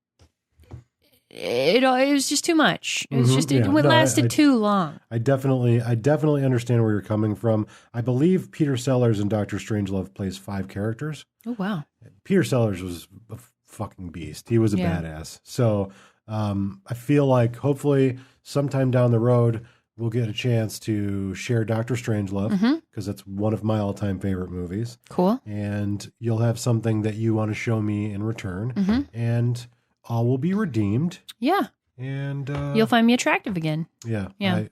it was just too much. It was just, it lasted too long. I definitely understand where you're coming from. I believe Peter Sellers in Dr. Strangelove plays 5 characters. Oh, wow. Peter Sellers was a fucking beast. He was a badass. So I feel like hopefully sometime down the road, we'll get a chance to share Dr. Strangelove because that's one of my all-time favorite movies. Cool. And you'll have something that you want to show me in return. And all will be redeemed. Yeah. And you'll find me attractive again. Yeah. Yeah.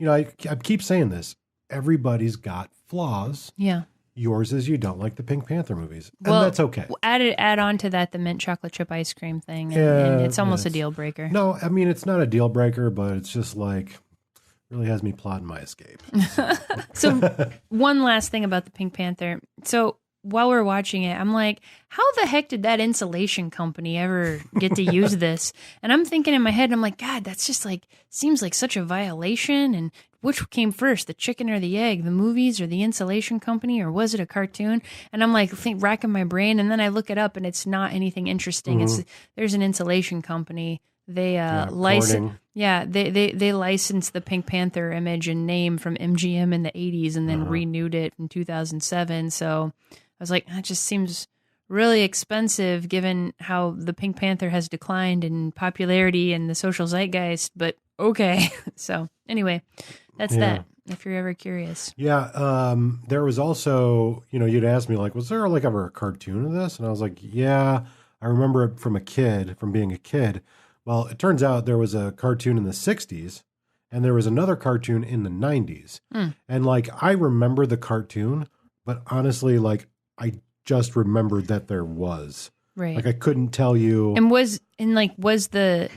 I keep saying this. Everybody's got flaws. Yeah. Yours is you don't like the Pink Panther movies. And well, that's okay. Add on to that the mint chocolate chip ice cream thing. And it's almost a deal breaker. No, I mean, it's not a deal breaker, but it's just like really has me plotting my escape. So one last thing about the Pink Panther. So while we're watching it, I'm like, how the heck did that insulation company ever get to use this? And I'm thinking in my head, I'm like, God, that's just like, seems like such a violation. And which came first, the chicken or the egg, the movies or the insulation company, or was it a cartoon? And I'm like, racking my brain. And then I look it up and it's not anything interesting. There's an insulation company. They license. Yeah, they licensed the Pink Panther image and name from MGM in the 80s and then renewed it in 2007. So I was like, that just seems really expensive given how the Pink Panther has declined in popularity and the social zeitgeist, but okay. So anyway, that's that, if you're ever curious. Yeah, there was also, you'd ask me, like, was there, like, ever a cartoon of this? And I was like, yeah, I remember it from being a kid. Well, it turns out there was a cartoon in the 60s, and there was another cartoon in the 90s. And, like, I remember the cartoon, but honestly, like, I just remembered that there was. Right. Like, I couldn't tell you. And was the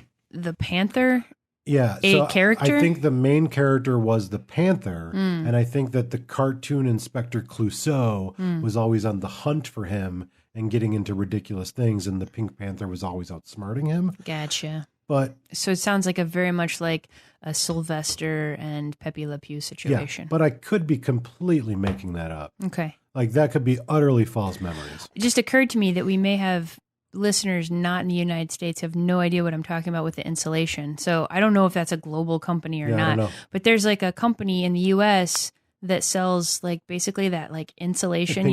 Panther a character? I think the main character was the Panther, and I think that the cartoon Inspector Clouseau was always on the hunt for him and getting into ridiculous things, and the Pink Panther was always outsmarting him. Gotcha. But so it sounds like a very much like a Sylvester and Pepe Le Pew situation. Yeah, but I could be completely making that up. Okay. Like, that could be utterly false memories. It just occurred to me that we may have listeners not in the United States have no idea what I'm talking about with the insulation. So I don't know if that's a global company or I don't not. know. But there's like a company in the US that sells like basically that like insulation.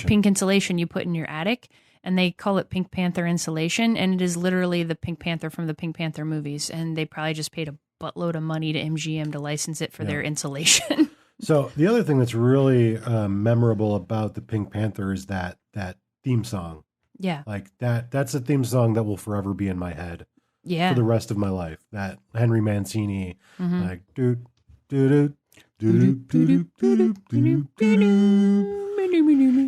Pink insulation you put in your attic, and they call it Pink Panther insulation, and it is literally the Pink Panther from the Pink Panther movies, and they probably just paid a buttload of money to MGM to license it for their insulation. So the other thing that's really memorable about the Pink Panther is that theme song. Yeah. Like that's a theme song that will forever be in my head. Yeah. For the rest of my life. That Henry Mancini, like doo doo doo doo doo doo doo.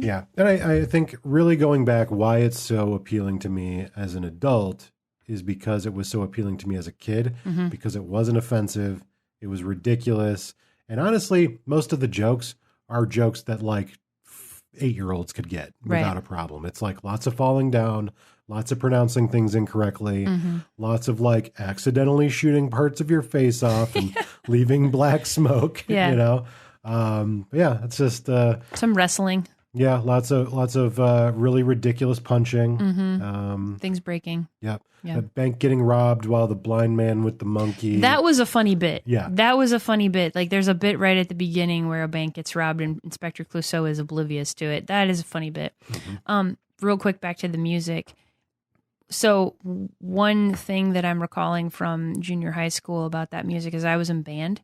Yeah. And I think really going back, why it's so appealing to me as an adult is because it was so appealing to me as a kid, because it wasn't offensive, it was ridiculous. And honestly, most of the jokes are jokes that like 8-year-olds could get without a problem. It's like lots of falling down, lots of pronouncing things incorrectly, lots of like accidentally shooting parts of your face off and leaving black smoke, Yeah, it's just some wrestling. Yeah, lots of really ridiculous punching. Things breaking. Yep. A bank getting robbed while the blind man with the monkey. That was a funny bit. Yeah. That was a funny bit. Like there's a bit right at the beginning where a bank gets robbed and Inspector Clouseau is oblivious to it. That is a funny bit. Real quick, back to the music. So one thing that I'm recalling from junior high school about that music is I was in band.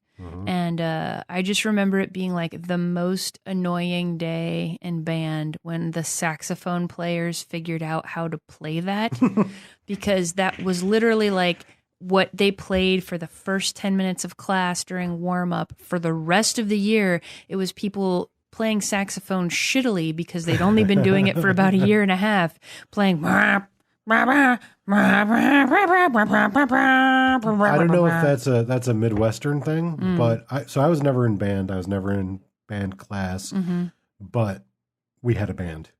And I just remember it being like the most annoying day in band when the saxophone players figured out how to play that, because that was literally like what they played for the first 10 minutes of class during warm up. For the rest of the year, it was people playing saxophone shittily because they'd only been doing it for about a year and a half, playing. I don't know if that's a Midwestern thing, but I was never in band. I was never in band class, but we had a band.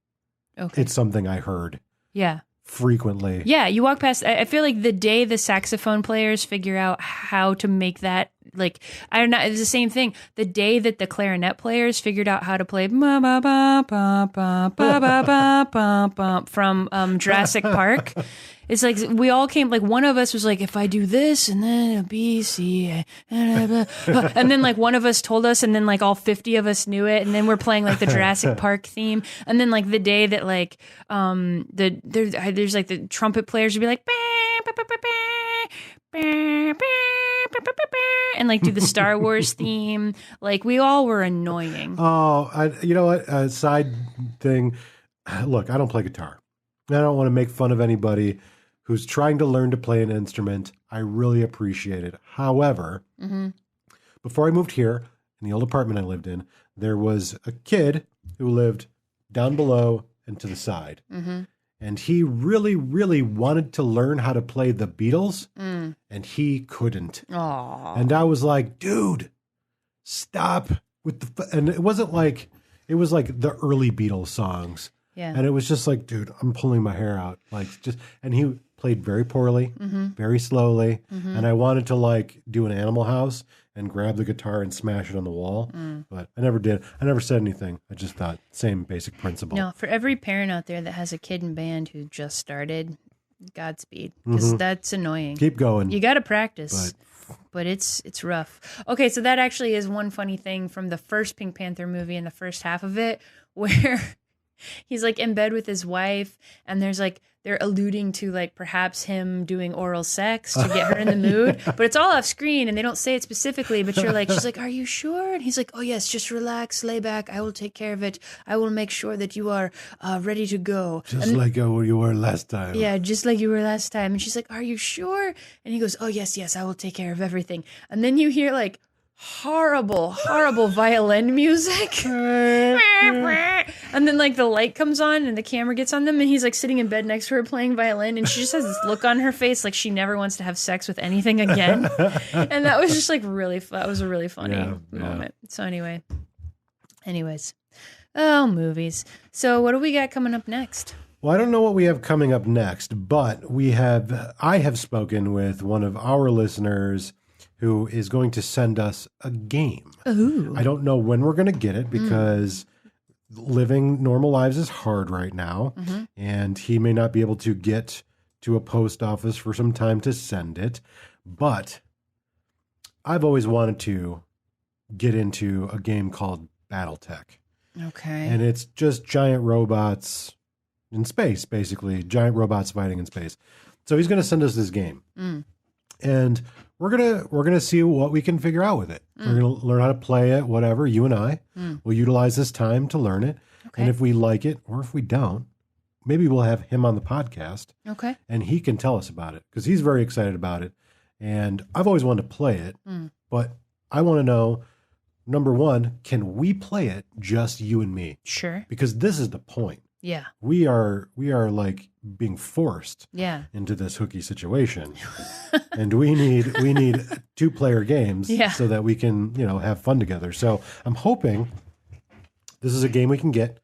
Okay. It's something I heard. Yeah. Frequently. Yeah, you walk past. I feel like the day the saxophone players figure out how to make that, like, I don't know, it's the same thing. The day that the clarinet players figured out how to play from Jurassic Park. It's like we all came, like one of us was like, if I do this and then a B, C, and then like one of us told us, and then like all 50 of us knew it, and then we're playing like the Jurassic Park theme, and then like the day that like there's like the trumpet players would be like and like do the Star Wars theme. Like we all were annoying. Oh, you know what? A side thing. Look, I don't play guitar. I don't want to make fun of anybody who's trying to learn to play an instrument. I really appreciate it. However, before I moved here, in the old apartment I lived in, there was a kid who lived down below and to the side. And he really, really wanted to learn how to play the Beatles, and he couldn't. Aww. And I was like, dude, stop with the... And it wasn't like... It was like the early Beatles songs. Yeah. And it was just like, dude, I'm pulling my hair out. Like, just... And he played very poorly, very slowly. And I wanted to, like, do an Animal House and grab the guitar and smash it on the wall. But I never did. I never said anything. I just thought, same basic principle. No, for every parent out there that has a kid in band who just started, Godspeed. Because that's annoying. Keep going. You got to practice. But but it's rough. Okay, so that actually is one funny thing from the first Pink Panther movie in the first half of it, where he's like in bed with his wife, and there's like they're alluding to like perhaps him doing oral sex to get her in the mood, but it's all off screen and they don't say it specifically, but she's like, are you sure? And he's like, oh yes, just relax, lay back, I will take care of it. I will make sure that you are ready to go. Like you were last time. Yeah, just like you were last time. And she's like, are you sure? And he goes, oh yes, I will take care of everything. And then you hear like horrible violin music. And then like the light comes on and the camera gets on them and he's like sitting in bed next to her playing violin and she just has this look on her face like she never wants to have sex with anything again. And that was just like that was a really funny moment. So anyways. Oh, movies. So what do we got coming up next? Well, I don't know what we have coming up next, but I have spoken with one of our listeners who is going to send us a game. Ooh. I don't know when we're going to get it because living normal lives is hard right now, and he may not be able to get to a post office for some time to send it, but I've always wanted to get into a game called BattleTech. Okay. And it's just giant robots in space, basically. Giant robots fighting in space. So he's going to send us this game. And we're gonna see what we can figure out with it. We're gonna learn how to play it, whatever. You and I will utilize this time to learn it, and if we like it or if we don't, maybe we'll have him on the podcast. Okay, and he can tell us about it because he's very excited about it. And I've always wanted to play it, but I want to know, number one, can we play it just you and me? Sure. Because this is the point. Yeah. We are like being forced into this hooky situation. And we need 2-player games so that we can, have fun together. So I'm hoping this is a game we can get.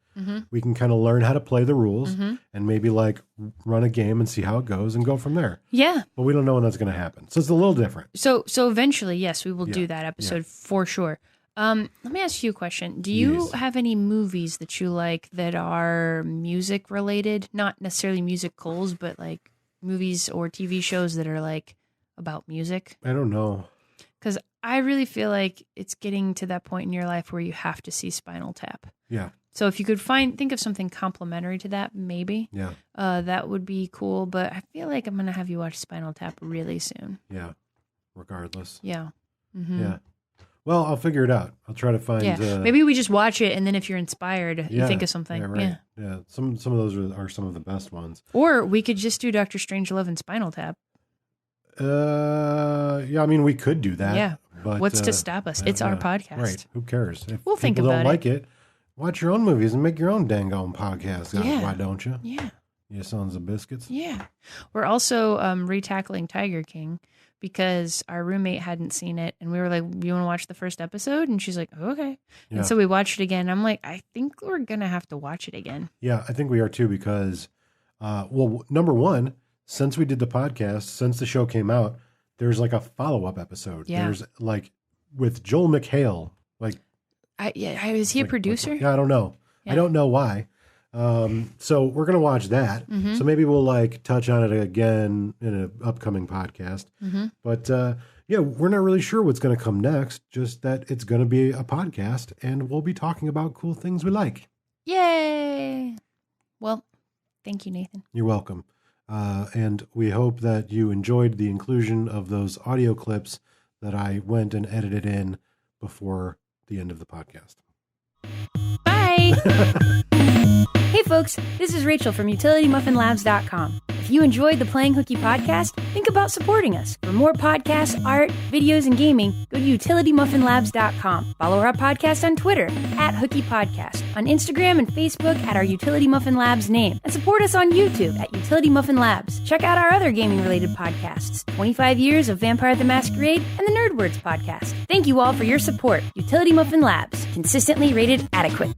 We can kind of learn how to play the rules and maybe like run a game and see how it goes and go from there. Yeah. But we don't know when that's going to happen. So it's a little different. So eventually, yes, we will do that episode for sure. Let me ask you a question. Do you have any movies that you like that are music related? Not necessarily musicals, but like movies or TV shows that are like about music? I don't know. Because I really feel like it's getting to that point in your life where you have to see Spinal Tap. Yeah. So if you could think of something complementary to that, maybe. Yeah. That would be cool. But I feel like I'm going to have you watch Spinal Tap really soon. Yeah. Regardless. Yeah. Yeah. Well, I'll figure it out. I'll try to find. Yeah, maybe we just watch it, and then if you're inspired, you think of something. Yeah, right. Yeah. Some of those are some of the best ones. Or we could just do Dr. Strangelove and Spinal Tap. Yeah. I mean, we could do that. Yeah. But what's to stop us? It's our podcast. Right. Who cares? If we'll think people about don't like it, watch your own movies and make your own dang on podcast. Yeah. Why don't you? Yeah. You sons of biscuits. Yeah. We're also retackling Tiger King, because our roommate hadn't seen it, and we were like, you want to watch the first episode? And she's like, okay. Yeah. And so we watched it again. I'm like, I think we're going to have to watch it again. Yeah, I think we are too, because, number one, since we did the podcast, since the show came out, there's like a follow-up episode. Yeah. There's like with Joel McHale. Like, is he a producer? I don't know. Yeah. I don't know why. So we're going to watch that. So maybe we'll like touch on it again in an upcoming podcast. But we're not really sure what's going to come next, just that it's going to be a podcast and we'll be talking about cool things we like. Yay. Well, thank you, Nathan. You're welcome. And we hope that you enjoyed the inclusion of those audio clips that I went and edited in before the end of the podcast. Bye. Hey folks, this is Rachel from UtilityMuffinLabs.com. If you enjoyed the Playing Hooky podcast, think about supporting us. For more podcasts, art, videos, and gaming, go to UtilityMuffinLabs.com. Follow our podcast on Twitter, @HookyPodcast, on Instagram and Facebook at our Utility Muffin Labs name, and support us on YouTube at Utility Muffin Labs. Check out our other gaming-related podcasts, 25 Years of Vampire the Masquerade, and the Nerd Words podcast. Thank you all for your support. Utility Muffin Labs, consistently rated adequate.